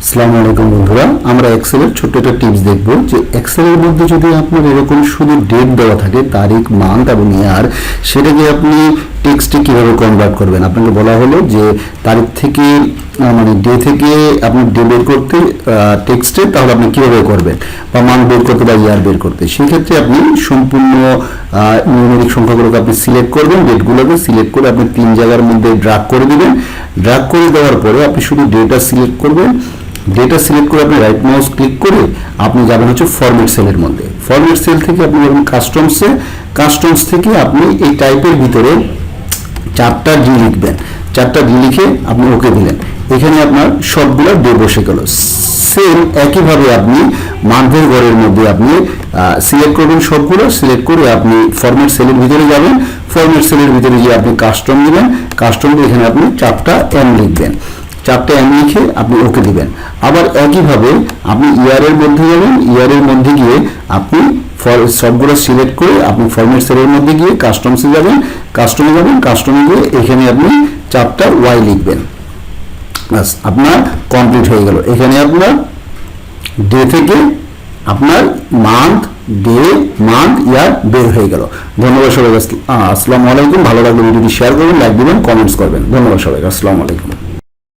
আসসালামু আলাইকুম বন্ধুরা, আমরা এক্সেলের ছোট্ট একটা টিপস দেখব যে এক্সেলের মধ্যে যদি আপনার এরকম শুধু ডেট দেওয়া থাকে, তারিখ, মান্থ এবং ইয়ার, সেটাকে আপনি টেক্সটে কিভাবে কনভার্ট করবেন। আপনাকে বলা হলো যে তারিখ থেকে মানে ডে থেকে আপনি ডে বের করতে টেক্সটে, তাহলে আপনি কিভাবে করবেন, বা মান বের করতে বা ইয়ার বের করতে। সেক্ষেত্রে আপনি সম্পূর্ণ নিউমেরিক সংখ্যাগুলোকে আপনি সিলেক্ট করবেন, ডেটগুলোকে সিলেক্ট করে আপনি 3 জায়গার মধ্যে ড্রাগ করে দিবেন। ড্রাগ করে দেওয়ার পরে আপনি শুধু ডেটা সিলেক্ট করবেন। ডেটা সিলেক্ট করে আপনি রাইট মাউস ক্লিক করে আপনি যাবেন হচ্ছে ফরম্যাট সেলের মধ্যে। ফরম্যাট সেল থেকে আপনি যাবেন কাস্টমসে। কাস্টমস থেকে আপনি এই টাইপের ভিতরে 4টা ডি লিখবেন। 4টা ডি লিখে আপনি ওকে দিলেন। এখানে আপনার সবগুলো ডে বসে গেল। সেম একইভাবে আপনি মান্থের ঘরের মধ্যে আপনি সিলেক্ট করবেন, সবগুলো সিলেক্ট করে আপনি ফরম্যাট সেলের ভিতরে যাবেন। ফরম্যাট সেলের ভিতরে গিয়ে আপনি কাস্টম দিবেন। কাস্টম দিয়ে এখানে আপনি 4টা এম লিখবেন। 4টা এম লিখে আপনি ওকে দিবেন। আবার একইভাবে আপনি ইয়ারের মধ্যে যাবেন। ইয়ারের মধ্যে গিয়ে আপনি সবগুলো সিলেক্ট করে আপনি ফরম্যাট সেলের মধ্যে গিয়ে কাস্টমসে যাবেন। কাস্টমে যাবেন, কাস্টমে গিয়ে এখানে আপনি 4টা ওয়াই লিখবেন। বাস, আপনার কমপ্লিট হয়ে গেল। এখানে আপনার ডে থেকে আপনার মান্থ, ডে, মান্থ, ইয়ার বের হয়ে গেল। ধন্যবাদ সবাইকে। আসসালামু আলাইকুম। ভালো লাগলে ভিডিওটি শেয়ার করবেন, লাইক দিবেন, কমেন্টস করবেন। ধন্যবাদ সবাইকে। আসসালামু আলাইকুম।